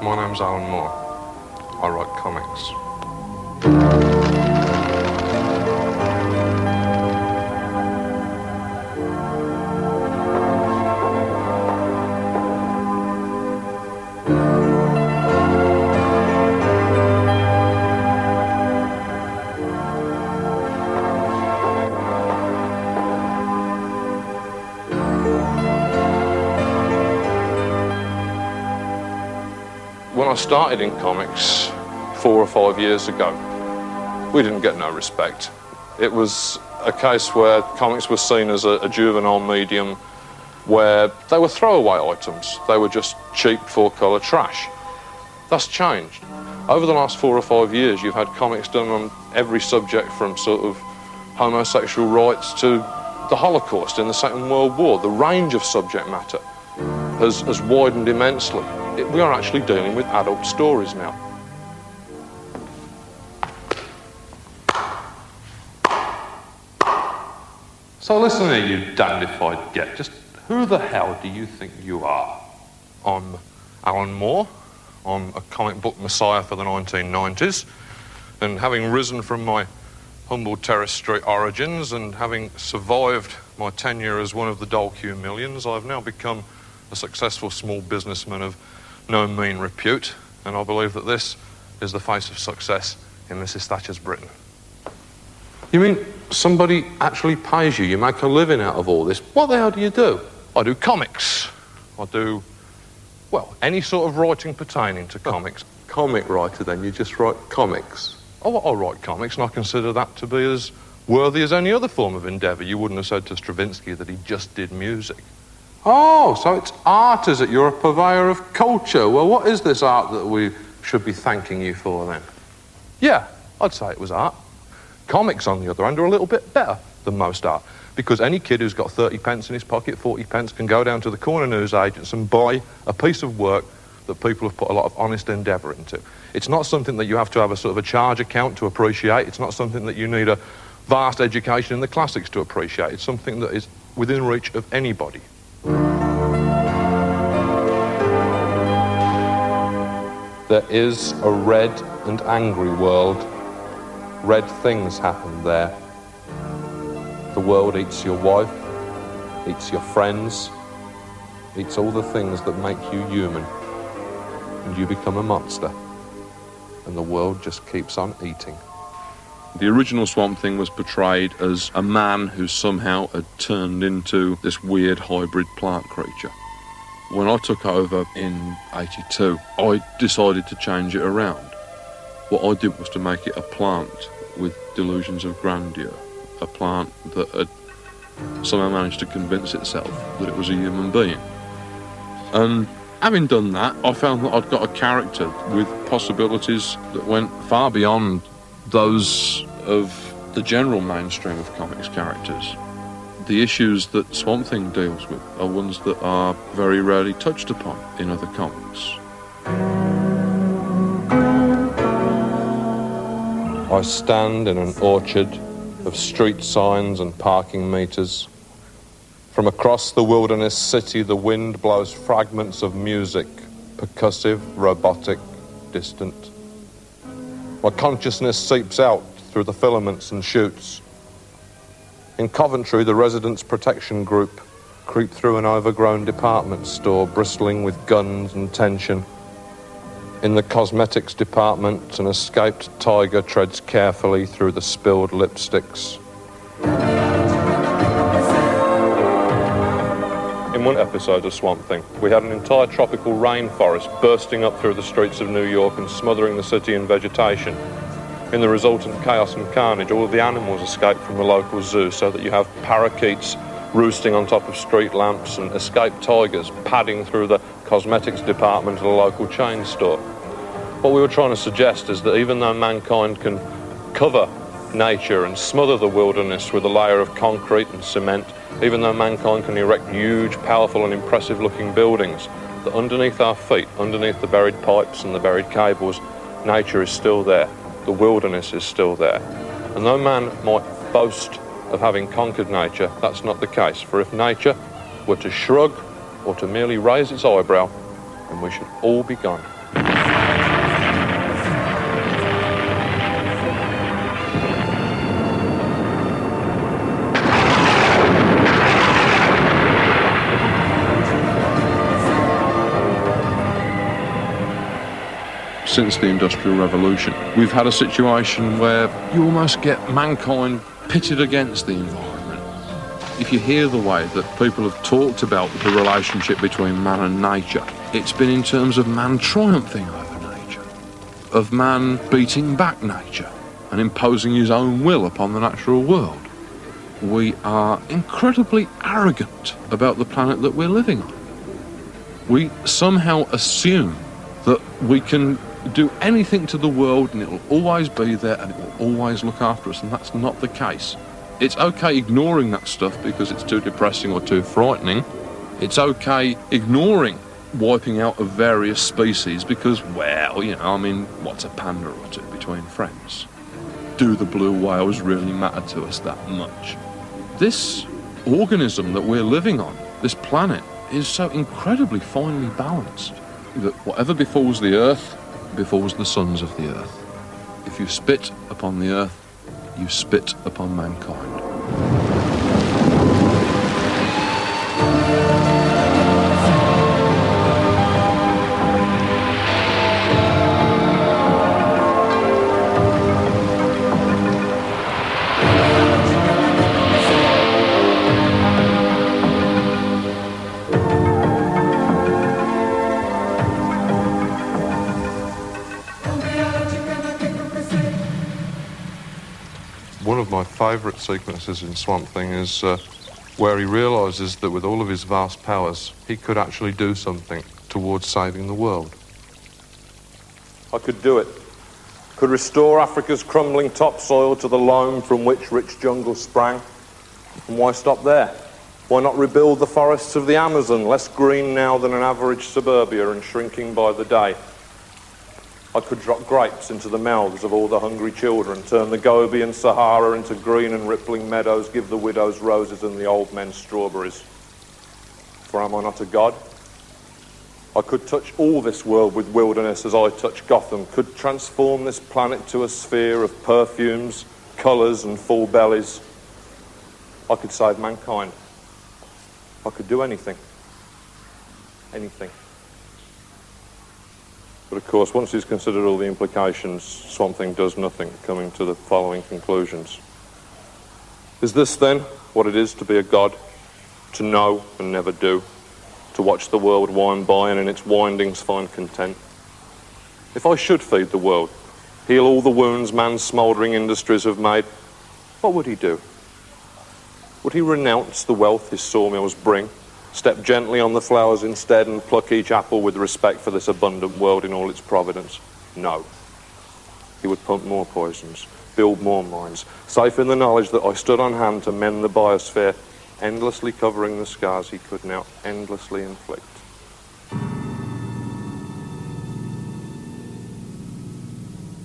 My name's Alan Moore. I write comics. When I started in comics 4 or 5 years ago, we didn't get no respect. It was a case where comics were seen as a juvenile medium where they were throwaway items. They were just cheap four-colour trash. That's changed. Over the last 4 or 5 years, you've had comics done on every subject from sort of homosexual rights to the Holocaust in the Second World War. The range of subject matter has widened immensely. We are actually dealing with adult stories now. So listen here, you dandified get. Just who the hell do you think you are? I'm Alan Moore. I'm a comic book messiah for the 1990s. And having risen from my humble Terrace Street origins and having survived my tenure as one of the Dole Q millions, I've now become a successful small businessman of no mean repute, and I believe that this is the face of success in Mrs. Thatcher's Britain. You mean somebody actually pays you? You make a living out of all this? What the hell do you do? I do comics. I do, well, any sort of writing pertaining to comics. Comic writer, then? You just write comics? Oh, I write comics, and I consider that to be as worthy as any other form of endeavour. You wouldn't have said to Stravinsky that he just did music. Oh, so it's art, is it? You're a purveyor of culture. Well, what is this art that we should be thanking you for, then? Yeah, I'd say it was art. Comics, on the other hand, are a little bit better than most art, because any kid who's got 30 pence in his pocket, 40 pence, can go down to the corner newsagents and buy a piece of work that people have put a lot of honest endeavour into. It's not something that you have to have a sort of a charge account to appreciate. It's not something that you need a vast education in the classics to appreciate. It's something that is within reach of anybody. There is a red and angry world. Red things happen there. The world eats your wife, eats your friends, eats all the things that make you human. And you become a monster. And the world just keeps on eating. The original Swamp Thing was portrayed as a man who somehow had turned into this weird hybrid plant creature. When I took over in '82, I decided to change it around. What I did was to make it a plant with delusions of grandeur. A plant that had somehow managed to convince itself that it was a human being. And having done that, I found that I'd got a character with possibilities that went far beyond those of the general mainstream of comics characters. The issues that Swamp Thing deals with are ones that are very rarely touched upon in other comics. I stand in an orchard of street signs and parking meters. From across the wilderness city, the wind blows fragments of music, percussive, robotic, distant. My consciousness seeps out through the filaments and shoots. In Coventry, the Residents' Protection Group creep through an overgrown department store bristling with guns and tension. In the cosmetics department, an escaped tiger treads carefully through the spilled lipsticks. In one episode of Swamp Thing, we had an entire tropical rainforest bursting up through the streets of New York and smothering the city in vegetation. In the resultant chaos and carnage, all of the animals escaped from the local zoo, so that you have parakeets roosting on top of street lamps and escaped tigers padding through the cosmetics department of the local chain store. What we were trying to suggest is that even though mankind can cover nature and smother the wilderness with a layer of concrete and cement, even though mankind can erect huge, powerful and impressive-looking buildings, that underneath our feet, underneath the buried pipes and the buried cables, nature is still there. The wilderness is still there. And though man might boast of having conquered nature, that's not the case. For if nature were to shrug or to merely raise its eyebrow, then we should all be gone. since the Industrial Revolution. We've had a situation where you almost get mankind pitted against the environment. If you hear the way that people have talked about the relationship between man and nature, it's been in terms of man triumphing over nature, of man beating back nature and imposing his own will upon the natural world. We are incredibly arrogant about the planet that we're living on. We somehow assume that we can do anything to the world and it will always be there and it will always look after us, and that's not the case. It's okay ignoring that stuff because it's too depressing or too frightening. It's okay ignoring wiping out of various species because, well, you know, I mean, what's a panda or two between friends? Do the blue whales really matter to us that much? This organism that we're living on, this planet, is so incredibly finely balanced that whatever befalls the earth, befalls the sons of the earth. If you spit upon the earth, you spit upon mankind. One of my favourite sequences in Swamp Thing is where he realises that with all of his vast powers, he could actually do something towards saving the world. I could do it. Could restore Africa's crumbling topsoil to the loam from which rich jungles sprang. And why stop there? Why not rebuild the forests of the Amazon, less green now than an average suburbia and shrinking by the day? I could drop grapes into the mouths of all the hungry children, turn the Gobi and Sahara into green and rippling meadows, give the widows roses and the old men strawberries. For am I not a god? I could touch all this world with wilderness as I touch Gotham, could transform this planet to a sphere of perfumes, colours and full bellies. I could save mankind. I could do anything. Anything. But of course, once he's considered all the implications, Swamp Thing does nothing, coming to the following conclusions. Is this then what it is to be a god? To know and never do? To watch the world wind by and in its windings find content? If I should feed the world, heal all the wounds man's smouldering industries have made, what would he do? Would he renounce the wealth his sawmills bring? Step gently on the flowers instead and pluck each apple with respect for this abundant world in all its providence? No. He would pump more poisons, build more mines, safe in the knowledge that I stood on hand to mend the biosphere, endlessly covering the scars he could now endlessly inflict.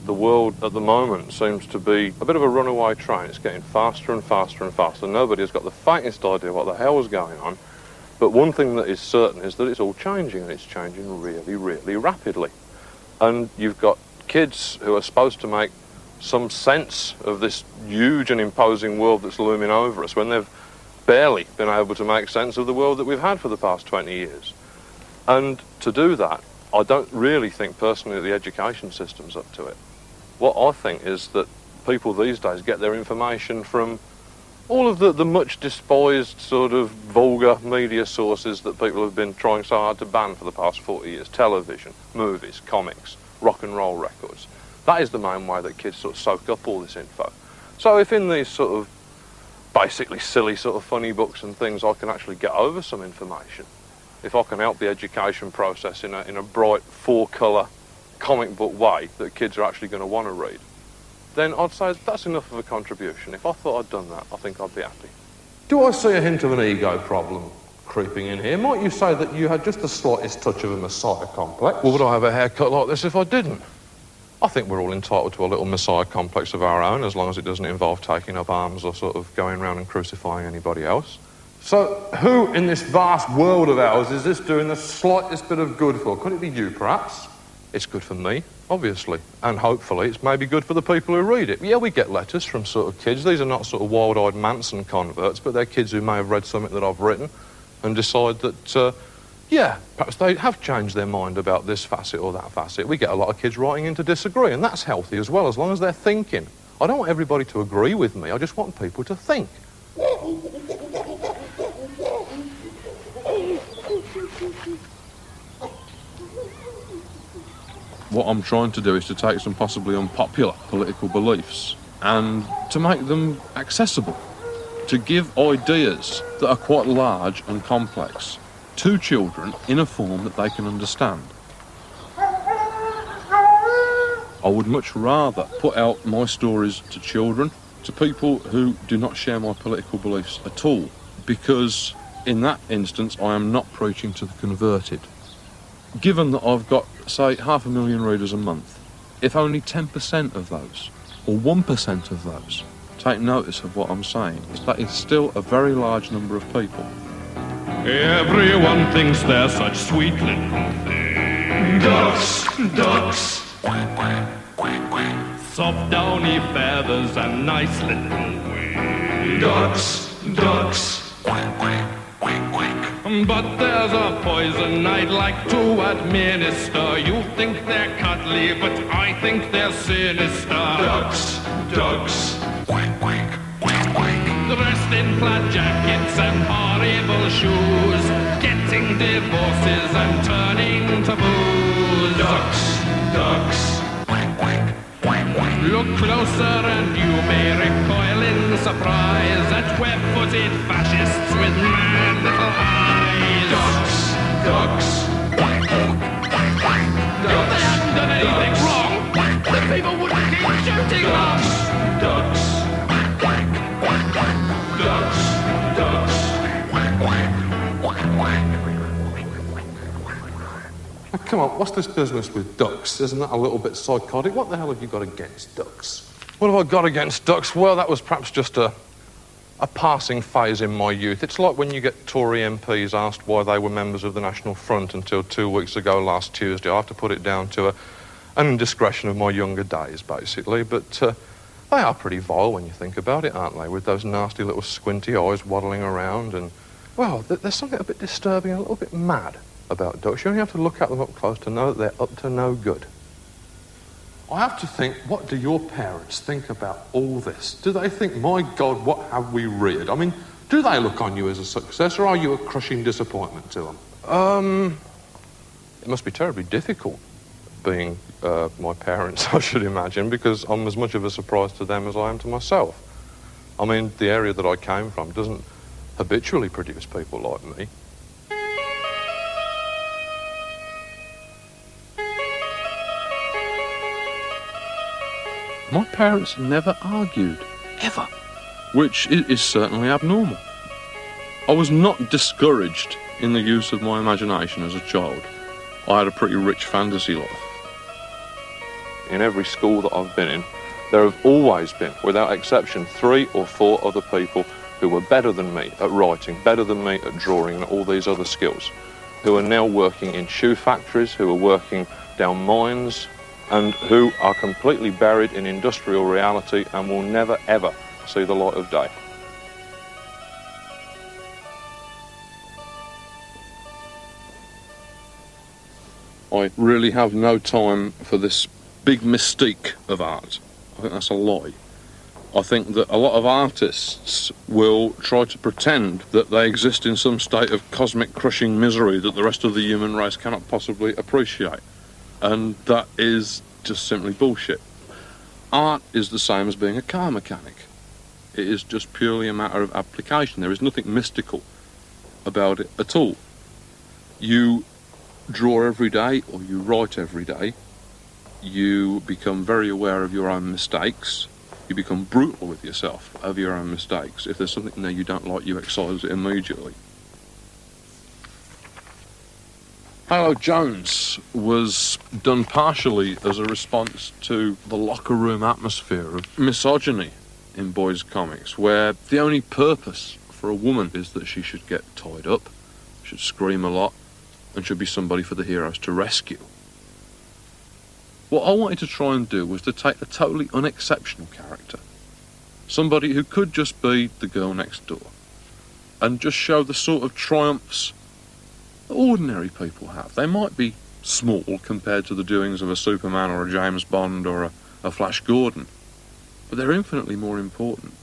The world at the moment seems to be a bit of a runaway train. It's getting faster and faster and faster. Nobody has got the faintest idea what the hell is going on. But one thing that is certain is that it's all changing, and it's changing really, really rapidly. And you've got kids who are supposed to make some sense of this huge and imposing world that's looming over us when they've barely been able to make sense of the world that we've had for the past 20 years. And to do that, I don't really think personally that the education system's up to it. What I think is that people these days get their information from all of the much despised sort of vulgar media sources that people have been trying so hard to ban for the past 40 years. Television, movies, comics, rock and roll records. That is the main way that kids sort of soak up all this info. So if in these sort of basically silly sort of funny books and things I can actually get over some information, if I can help the education process in a bright four-colour comic book way that kids are actually going to want to read, then I'd say that's enough of a contribution. If I thought I'd done that, I think I'd be happy. Do I see a hint of an ego problem creeping in here? Might you say that you had just the slightest touch of a messiah complex? Well, would I have a haircut like this if I didn't? I think we're all entitled to a little messiah complex of our own, as long as it doesn't involve taking up arms or sort of going around and crucifying anybody else. So who in this vast world of ours is this doing the slightest bit of good for? Could it be you, perhaps? It's good for me, obviously, and hopefully it's maybe good for the people who read it. Yeah, we get letters from sort of kids. These are not sort of wild-eyed Manson converts, but they're kids who may have read something that I've written and decide that Yeah, perhaps they have changed their mind about this facet or that facet. We get a lot of kids writing in to disagree, and that's healthy as well, as long as they're thinking. I don't want everybody to agree with me, I just want people to think. What I'm trying to do is to take some possibly unpopular political beliefs and to make them accessible, to give ideas that are quite large and complex to children in a form that they can understand. I would much rather put out my stories to children, to people who do not share my political beliefs at all, because in that instance I am not preaching to the converted. Given that I've got, say, 500,000 readers a month, if only 10% of those, or 1% of those, take notice of what I'm saying, that is still a very large number of people. Everyone thinks they're such sweet little things. Ducks, ducks. Quack, quack, quack, quack. Soft downy feathers and nice little wings. Ducks, ducks. Quack, quack, quack, quack. But there's a poison I'd like to administer. You think they're cuddly, but I think they're sinister. Ducks, ducks. Quack, quack, quack, quack. Dressed in plaid jackets and horrible shoes, getting divorces and turning to booze. Ducks, ducks. Quack, quack, quack, quack. Look closer and you may recoil in surprise at web-footed fascists with mad little eyes. Ducks, ducks. Quack, quack, quack, quack. If they hadn't done anything wrong, the people wouldn't keep shooting them. Ducks, quack, quack, quack, quack. Ducks, ducks. Quack, quack, quack, quack. Now, come on, what's this business with ducks? Isn't that a little bit psychotic? What the hell have you got against ducks? What have I got against ducks? Well, that was perhaps just a passing phase in my youth. It's like when you get Tory MPs asked why they were members of the National Front until 2 weeks ago last Tuesday. I have to put it down to an indiscretion of my younger days, basically. But they are pretty vile when you think about it, aren't they? With those nasty little squinty eyes waddling around and, well, there's something a bit disturbing, a little bit mad about ducks. You only have to look at them up close to know that they're up to no good. I have to think, what do your parents think about all this? Do they think, my God, what have we reared? I mean, do they look on you as a success, or are you a crushing disappointment to them? It must be terribly difficult being my parents, I should imagine, because I'm as much of a surprise to them as I am to myself. I mean, the area that I came from doesn't habitually produce people like me. My parents never argued, ever, which is certainly abnormal. I was not discouraged in the use of my imagination as a child. I had a pretty rich fantasy life. In every school that I've been in, there have always been, without exception, 3 or 4 other people who were better than me at writing, better than me at drawing and all these other skills, who are now working in shoe factories, who are working down mines, and who are completely buried in industrial reality and will never, ever see the light of day. I really have no time for this big mystique of art. I think that's a lie. I think that a lot of artists will try to pretend that they exist in some state of cosmic crushing misery that the rest of the human race cannot possibly appreciate. And that is just simply bullshit. Art is the same as being a car mechanic. It is just purely a matter of application. There is nothing mystical about it at all. You draw every day, or you write every day. You become very aware of your own mistakes. You become brutal with yourself over your own mistakes. If there's something there you don't like, you excise it immediately. Halo Jones was done partially as a response to the locker room atmosphere of misogyny in boys' comics, where the only purpose for a woman is that she should get tied up, should scream a lot, and should be somebody for the heroes to rescue. What I wanted to try and do was to take a totally unexceptional character, somebody who could just be the girl next door, and just show the sort of triumphs ordinary people have. They might be small compared to the doings of a Superman or a James Bond or a Flash Gordon, but they're infinitely more important.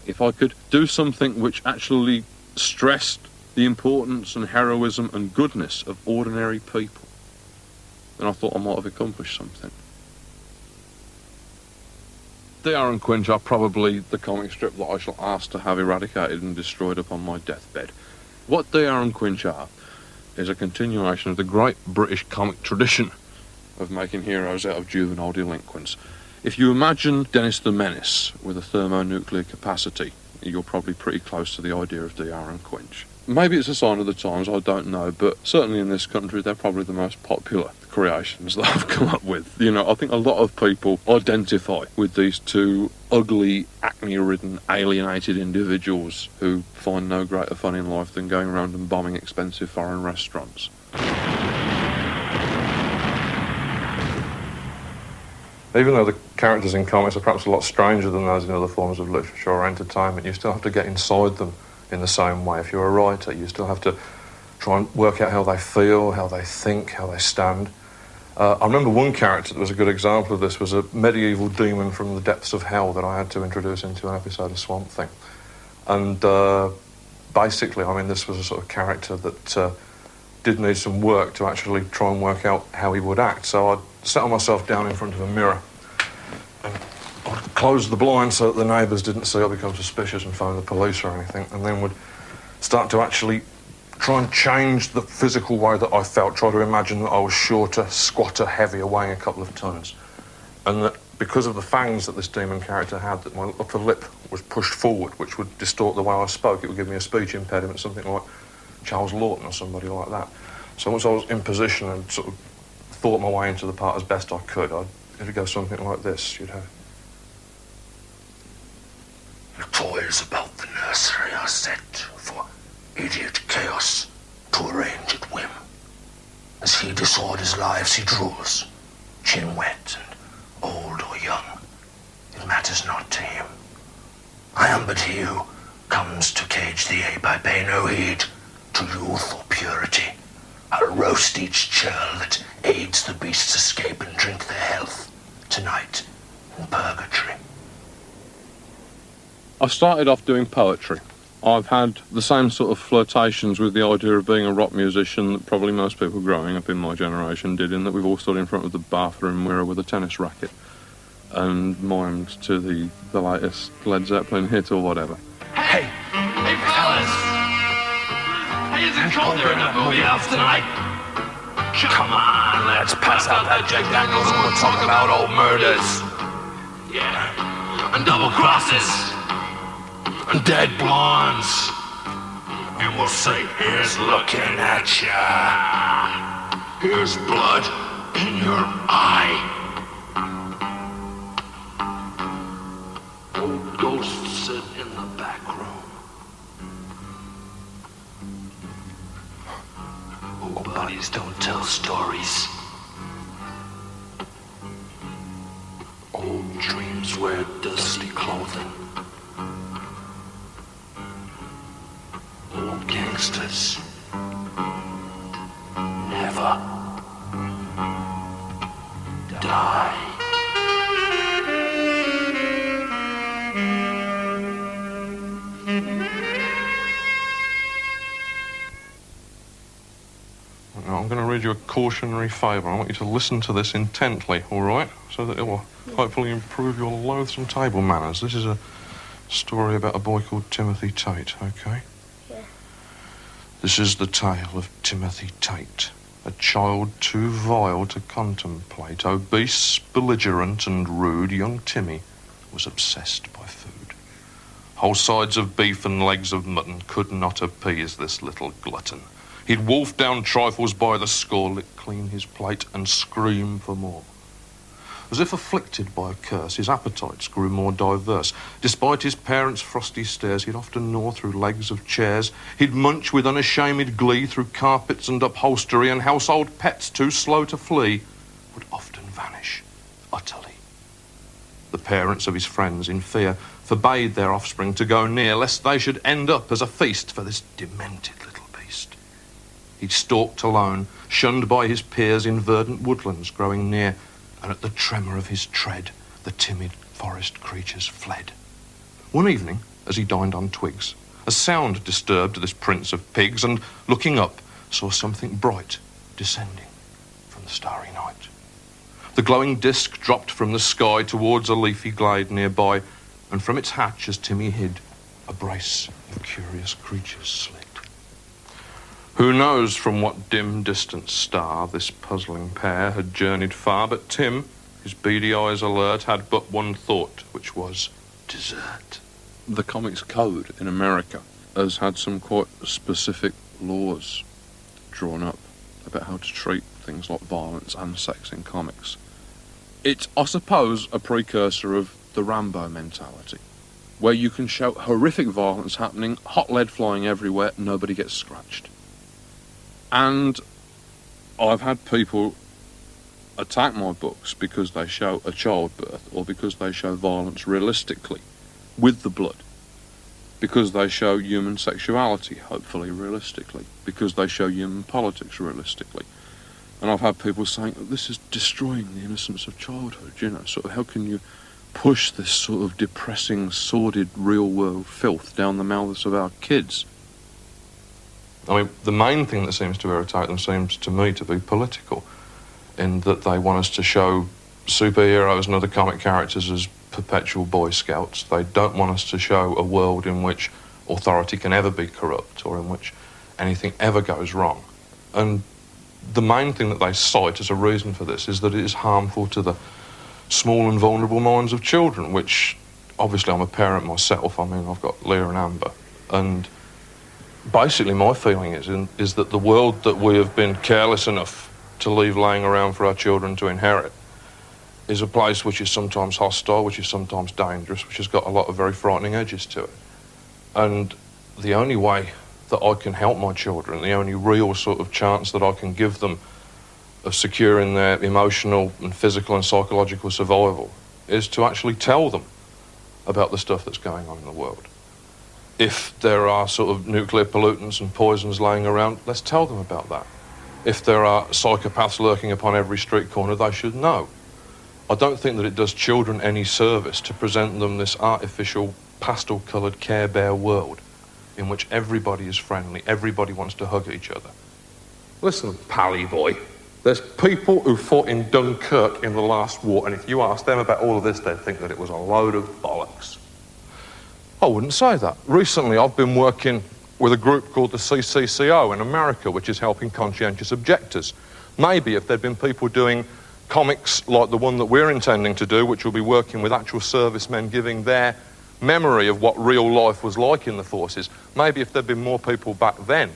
If I could do something which actually stressed the importance and heroism and goodness of ordinary people, then I thought I might have accomplished something. DR and Quinch are probably the comic strip that I shall ask to have eradicated and destroyed upon my deathbed. What DR and Quinch are is a continuation of the great British comic tradition of making heroes out of juvenile delinquents. If you imagine Dennis the Menace with a thermonuclear capacity, you're probably pretty close to the idea of DR and Quinch. Maybe it's a sign of the times, I don't know, but certainly in this country they're probably the most popular creations that I've come up with. You know, I think a lot of people identify with these two ugly, acne-ridden, alienated individuals who find no greater fun in life than going around and bombing expensive foreign restaurants. Even though the characters in comics are perhaps a lot stranger than those in other forms of literature or entertainment, you still have to get inside them in the same way. If you're a writer, you still have to try and work out how they feel, how they think, how they stand. I remember one character that was a good example of this was a medieval demon from the depths of hell that I had to introduce into an episode of Swamp Thing. And basically, I mean, this was a sort of character that did need some work to actually try and work out how he would act. So I'd settle myself down in front of a mirror and I'd close the blind so that the neighbours didn't see or become suspicious and phone the police or anything, and then would start to actually try and change the physical way that I felt, try to imagine that I was shorter, squatter, heavier, weighing a couple of tons. And that because of the fangs that this demon character had, that my upper lip was pushed forward, which would distort the way I spoke. It would give me a speech impediment, something like Charles Lawton or somebody like that. So once I was in position and sort of thought my way into the part as best I could, it'd go something like this. You'd have... The toys about the nursery are set for idiot chaos to arrange at whim. As he disorders lives he draws, chin wet and old or young, it matters not to him. I am but he who comes to cage the ape. I pay no heed to youth or purity. I'll roast each churl that aids the beast's escape and drink their health tonight in purgatory. I started off doing poetry. I've had the same sort of flirtations with the idea of being a rock musician that probably most people growing up in my generation did, in that we've all stood in front of the bathroom mirror with a tennis racket and mimed to the latest Led Zeppelin hit or whatever. Hey! Hey, fellas! Hey, is it cold there in that movie house tonight? Come on, let's pass out that Jack Daniels and we'll talk about old murders. Yeah. And double crosses. And dead blondes. And we'll say, here's looking at ya. Here's blood in your eye. Old ghosts sit in the back room. Old bodies don't tell stories. Old dreams wear dusty clothing. Old gangsters never die. Now, I'm going to read you a cautionary fable. I want you to listen to this intently, all right? So that it will hopefully improve your loathsome table manners. This is a story about a boy called Timothy Tate, okay? This is the tale of Timothy Tate, a child too vile to contemplate. Obese, belligerent and rude, young Timmy was obsessed by food. Whole sides of beef and legs of mutton could not appease this little glutton. He'd wolf down trifles by the score, lick clean his plate and scream for more. As if afflicted by a curse, his appetites grew more diverse. Despite his parents' frosty stares, he'd often gnaw through legs of chairs. He'd munch with unashamed glee through carpets and upholstery, and household pets too slow to flee would often vanish utterly. The parents of his friends, in fear, forbade their offspring to go near, lest they should end up as a feast for this demented little beast. He stalked alone, shunned by his peers in verdant woodlands growing near, and at the tremor of his tread, the timid forest creatures fled. One evening, as he dined on twigs, a sound disturbed this prince of pigs, and looking up, saw something bright descending from the starry night. The glowing disk dropped from the sky towards a leafy glade nearby, and from its hatch, as Timmy hid, a brace of curious creatures slid. Who knows from what dim distant star this puzzling pair had journeyed far, but Tim, his beady eyes alert, had but one thought, which was dessert. The comics code in America has had some quite specific laws drawn up about how to treat things like violence and sex in comics. It's, I suppose, a precursor of the Rambo mentality, where you can show horrific violence happening, hot lead flying everywhere, nobody gets scratched. And I've had people attack my books because they show a childbirth, or because they show violence realistically, with the blood, because they show human sexuality, hopefully realistically, because they show human politics realistically. And I've had people saying, this is destroying the innocence of childhood, you know, sort of how can you push this sort of depressing, sordid, real-world filth down the mouths of our kids? I mean, the main thing that seems to irritate them seems to me to be political, in that they want us to show superheroes and other comic characters as perpetual Boy Scouts. They don't want us to show a world in which authority can ever be corrupt or in which anything ever goes wrong. And the main thing that they cite as a reason for this is that it is harmful to the small and vulnerable minds of children, which, obviously I'm a parent myself. I mean, I've got Leah and Amber, and basically my feeling is that the world that we have been careless enough to leave laying around for our children to inherit is a place which is sometimes hostile, which is sometimes dangerous, which has got a lot of very frightening edges to it. And the only way that I can help my children, the only real sort of chance that I can give them of securing their emotional and physical and psychological survival, is to actually tell them about the stuff that's going on in the world. If there are sort of nuclear pollutants and poisons laying around, let's tell them about that. If there are psychopaths lurking upon every street corner, they should know. I don't think that it does children any service to present them this artificial, pastel-coloured Care Bear world in which everybody is friendly, everybody wants to hug each other. Listen, Pally boy, there's people who fought in Dunkirk in the last war, and if you ask them about all of this, they'd think that it was a load of bollocks. I wouldn't say that. Recently, I've been working with a group called the CCCO in America, which is helping conscientious objectors. Maybe if there'd been people doing comics like the one that we're intending to do, which will be working with actual servicemen giving their memory of what real life was like in the forces, maybe if there'd been more people back then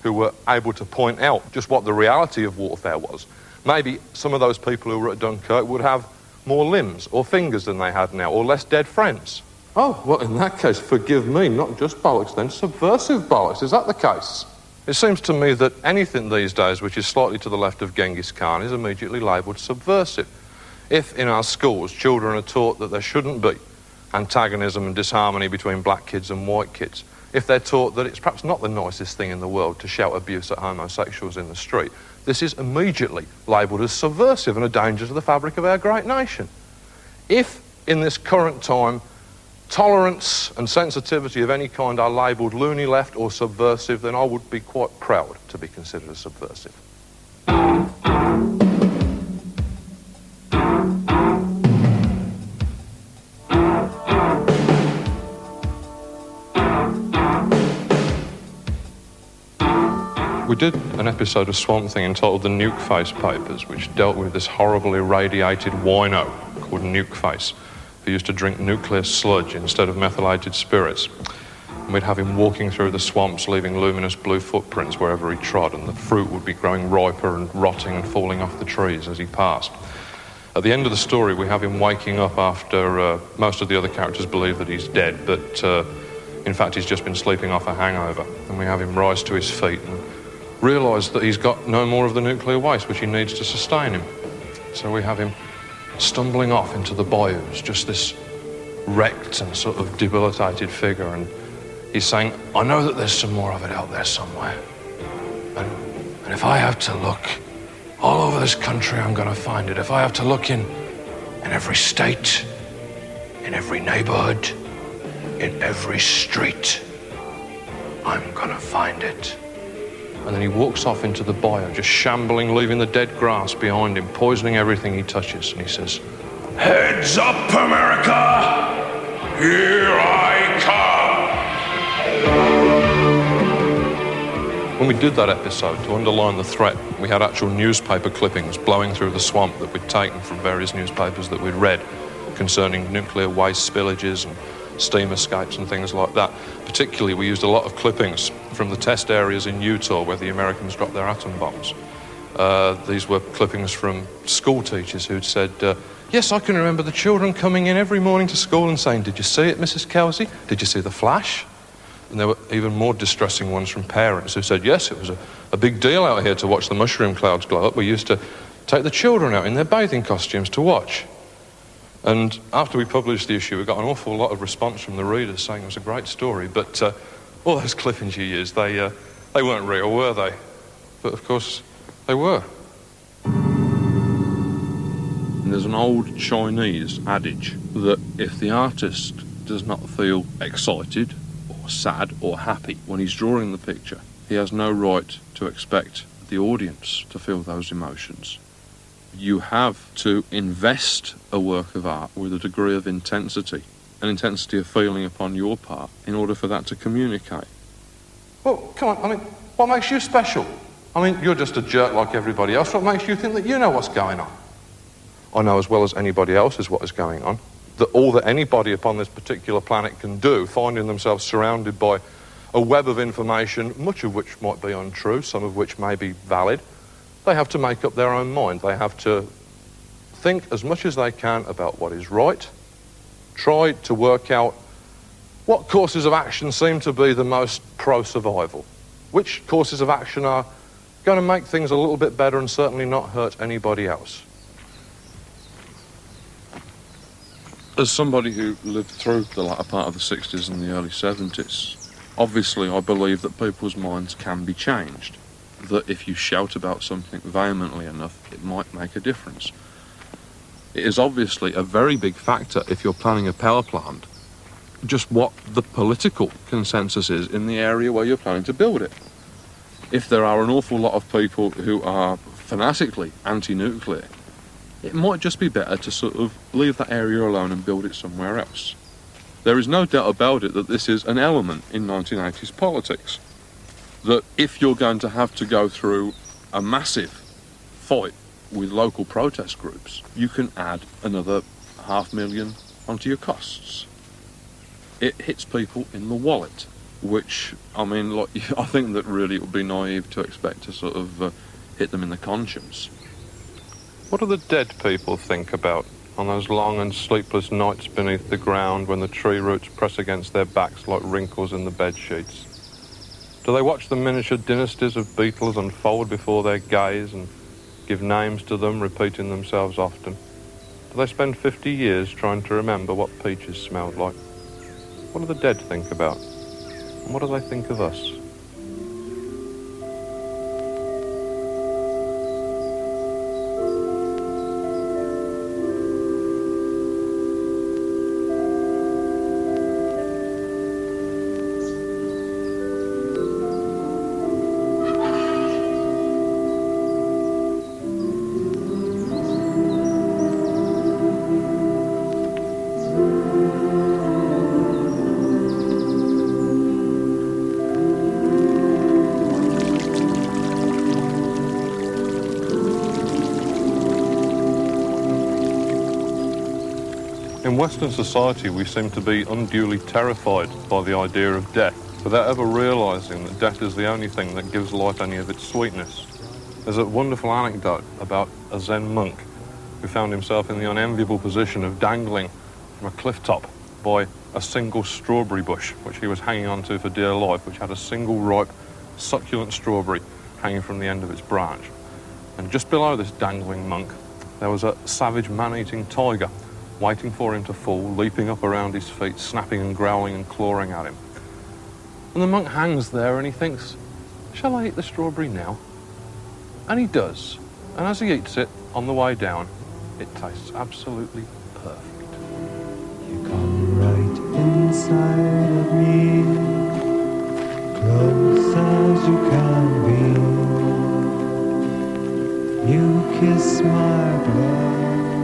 who were able to point out just what the reality of warfare was, maybe some of those people who were at Dunkirk would have more limbs or fingers than they had now, or less dead friends. Oh, well, in that case, forgive me, not just bollocks then, subversive bollocks. Is that the case? It seems to me that anything these days which is slightly to the left of Genghis Khan is immediately labelled subversive. If in our schools children are taught that there shouldn't be antagonism and disharmony between black kids and white kids, if they're taught that it's perhaps not the nicest thing in the world to shout abuse at homosexuals in the street, this is immediately labelled as subversive and a danger to the fabric of our great nation. If, in this current time, tolerance and sensitivity of any kind are labelled loony left or subversive, then I would be quite proud to be considered a subversive. We did an episode of Swamp Thing entitled The Nuke Face Papers, which dealt with this horrible irradiated wino called Nuke Face, who used to drink nuclear sludge instead of methylated spirits. And we'd have him walking through the swamps, leaving luminous blue footprints wherever he trod, and the fruit would be growing riper and rotting and falling off the trees as he passed. At the end of the story, we have him waking up after most of the other characters believe that he's dead, but in fact he's just been sleeping off a hangover. And we have him rise to his feet and realise that he's got no more of the nuclear waste which he needs to sustain him. So we have him stumbling off into the bayous, just this wrecked and sort of debilitated figure, and he's saying, I know that there's some more of it out there somewhere. And And if I have to look all over this country, I'm gonna find it. If I have to look in every state, in every neighborhood, in every street, I'm gonna find it. And then he walks off into the bayou, just shambling, leaving the dead grass behind him, poisoning everything he touches. And he says, "Heads up, America! Here I come!" When we did that episode, to underline the threat, we had actual newspaper clippings blowing through the swamp that we'd taken from various newspapers that we'd read concerning nuclear waste spillages and steam escapes and things like that. Particularly, we used a lot of clippings from the test areas in Utah where the Americans dropped their atom bombs. These were clippings from school teachers who'd said, yes, I can remember the children coming in every morning to school and saying, did you see it, Mrs. Kelsey? Did you see the flash? And there were even more distressing ones from parents who said, yes, it was a big deal out here to watch the mushroom clouds glow up. We used to take the children out in their bathing costumes to watch. And after we published the issue, we got an awful lot of response from the readers saying it was a great story, but all those clippings you used, they weren't real, were they? But of course, they were. And there's an old Chinese adage that if the artist does not feel excited or sad or happy when he's drawing the picture, he has no right to expect the audience to feel those emotions. You have to invest a work of art with a degree of intensity, an intensity of feeling upon your part, in order for that to communicate. Well, come on, I mean, what makes you special? I mean, you're just a jerk like everybody else. What makes you think that you know what's going on? I know as well as anybody else is what is going on. That all that anybody upon this particular planet can do, finding themselves surrounded by a web of information, much of which might be untrue, some of which may be valid, they have to make up their own mind. They have to think as much as they can about what is right, try to work out what courses of action seem to be the most pro-survival, which courses of action are going to make things a little bit better and certainly not hurt anybody else. As somebody who lived through the latter part of the 60s and the early 70s, obviously I believe that people's minds can be changed. That if you shout about something vehemently enough, it might make a difference. It is obviously a very big factor if you're planning a power plant, just what the political consensus is in the area where you're planning to build it. If there are an awful lot of people who are fanatically anti-nuclear, it might just be better to sort of leave that area alone and build it somewhere else. There is no doubt about it that this is an element in 1980s politics. That if you're going to have to go through a massive fight with local protest groups, you can add another $500,000 onto your costs. It hits people in the wallet, which, I mean, like, I think that really it would be naive to expect to sort of hit them in the conscience. What do the dead people think about on those long and sleepless nights beneath the ground when the tree roots press against their backs like wrinkles in the bed sheets? Do they watch the miniature dynasties of beetles unfold before their gaze and give names to them, repeating themselves often? Do they spend 50 years trying to remember what peaches smelled like? What do the dead think about? And what do they think of us? In Western society, we seem to be unduly terrified by the idea of death, without ever realising that death is the only thing that gives life any of its sweetness. There's a wonderful anecdote about a Zen monk who found himself in the unenviable position of dangling from a cliff top by a single strawberry bush, which he was hanging onto for dear life, which had a single ripe, succulent strawberry hanging from the end of its branch. And just below this dangling monk, there was a savage man-eating tiger waiting for him to fall, leaping up around his feet, snapping and growling and clawing at him. And the monk hangs there and he thinks, shall I eat the strawberry now? And he does. And as he eats it, on the way down, it tastes absolutely perfect. You come right inside of me, close as you can be. You kiss my blood,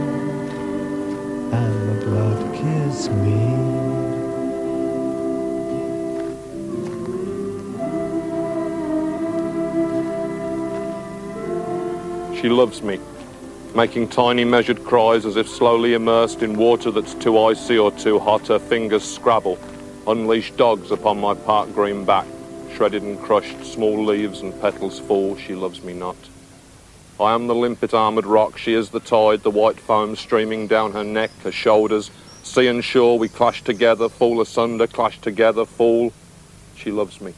and the blood kiss me. She loves me, making tiny measured cries as if slowly immersed in water that's too icy or too hot. Her fingers scrabble, unleash dogs upon my park green back. Shredded and crushed, small leaves and petals fall. She loves me not. I am the limpet armoured rock, she is the tide, the white foam streaming down her neck, her shoulders. Sea and shore, we clash together, fall asunder, clash together, fall. She loves me.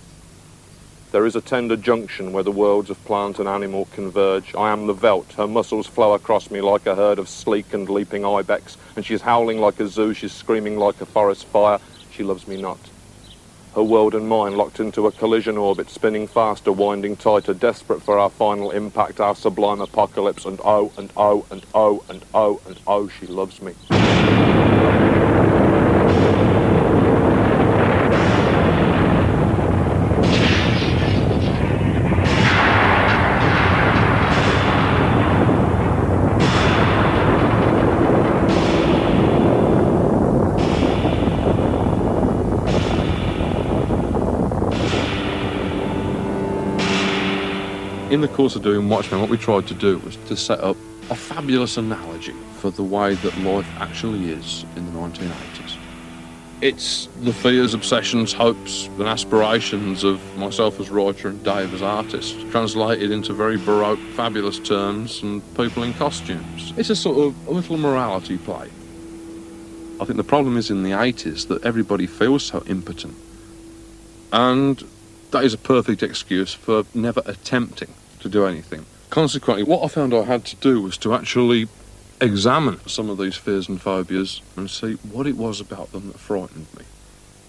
There is a tender junction where the worlds of plant and animal converge. I am the veldt, her muscles flow across me like a herd of sleek and leaping ibex, and she's howling like a zoo, she's screaming like a forest fire. She loves me not. Her world and mine locked into a collision orbit, spinning faster, winding tighter, desperate for our final impact, our sublime apocalypse, and oh, and oh, and oh, and oh, and oh, she loves me. In the course of doing Watchmen, what we tried to do was to set up a fabulous analogy for the way that life actually is in the 1980s. It's the fears, obsessions, hopes and aspirations of myself as writer and Dave as artist, translated into very baroque, fabulous terms and people in costumes. It's a sort of a little morality play. I think the problem is in the 80s that everybody feels so impotent. And that is a perfect excuse for never attempting to do anything. Consequently, what I found I had to do was to actually examine some of these fears and phobias and see what it was about them that frightened me.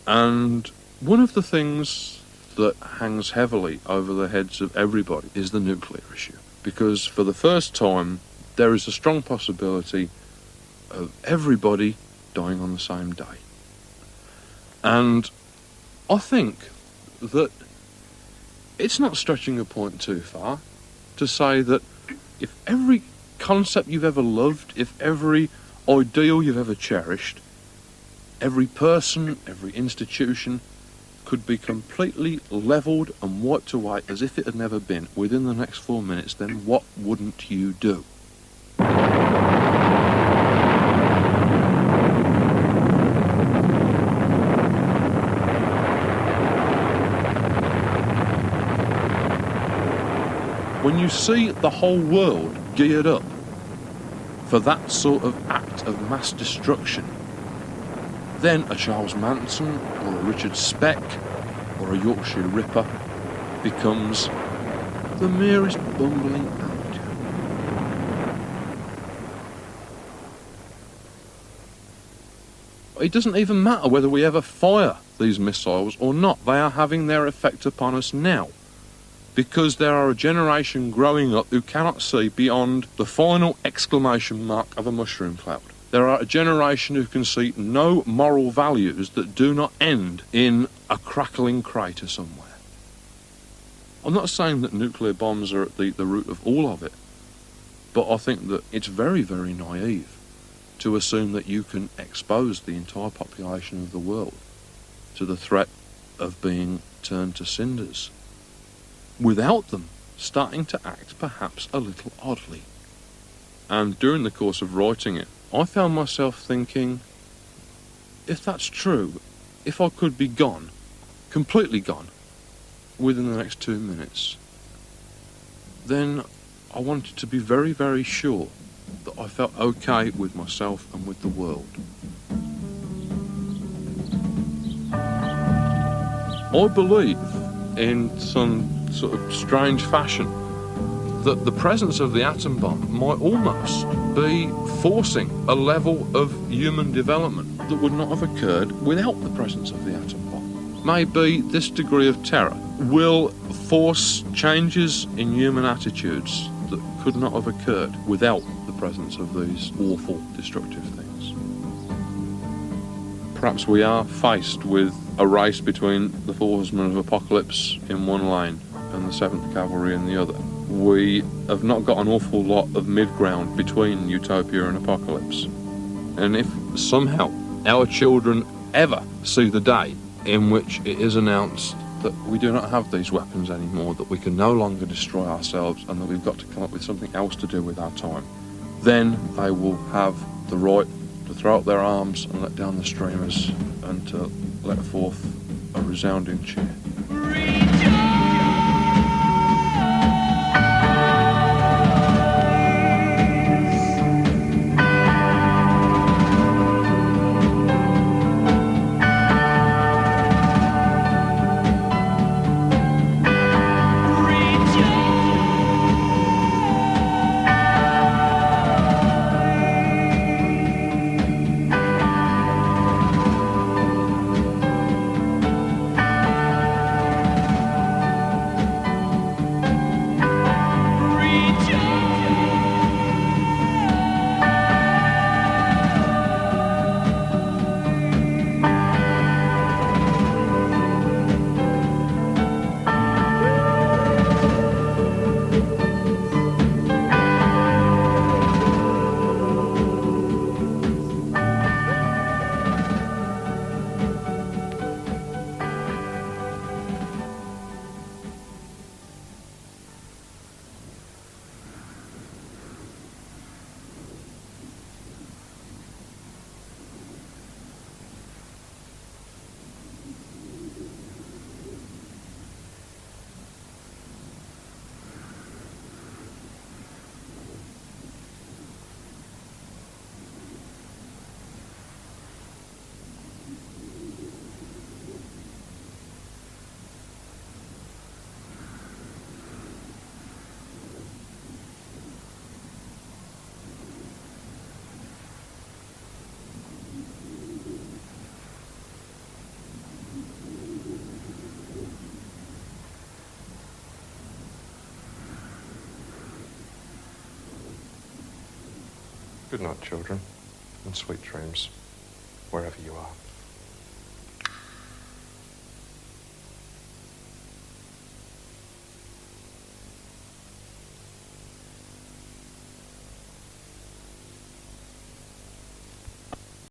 And one of the things that hangs heavily over the heads of everybody is the nuclear issue. Because for the first time, there is a strong possibility of everybody dying on the same day. And I think that it's not stretching a point too far to say that if every concept you've ever loved, if every ideal you've ever cherished, every person, every institution could be completely levelled and wiped away as if it had never been within the next 4 minutes, then what wouldn't you do? When you see the whole world geared up for that sort of act of mass destruction, then a Charles Manson or a Richard Speck or a Yorkshire Ripper becomes the merest bumbling amateur. It doesn't even matter whether we ever fire these missiles or not. They are having their effect upon us now, because there are a generation growing up who cannot see beyond the final exclamation mark of a mushroom cloud. There are a generation who can see no moral values that do not end in a crackling crater somewhere. I'm not saying that nuclear bombs are at the root of all of it, but I think that it's very, very naive to assume that you can expose the entire population of the world to the threat of being turned to cinders without them starting to act perhaps a little oddly. And during the course of writing it, I found myself thinking, if that's true, if I could be gone, completely gone, within the next 2 minutes, then I wanted to be very, very sure that I felt okay with myself and with the world. I believe, in some sort of strange fashion, that the presence of the atom bomb might almost be forcing a level of human development that would not have occurred without the presence of the atom bomb. Maybe this degree of terror will force changes in human attitudes that could not have occurred without the presence of these awful, destructive things. Perhaps we are faced with a race between the 4 Horsemen of Apocalypse in one lane and the 7th Cavalry in the other. We have not got an awful lot of mid-ground between Utopia and Apocalypse. And if somehow our children ever see the day in which it is announced that we do not have these weapons anymore, that we can no longer destroy ourselves, and that we've got to come up with something else to do with our time, then they will have the right to throw up their arms and let down the streamers and to let forth a resounding cheer. Good night, children, and sweet dreams, wherever you are.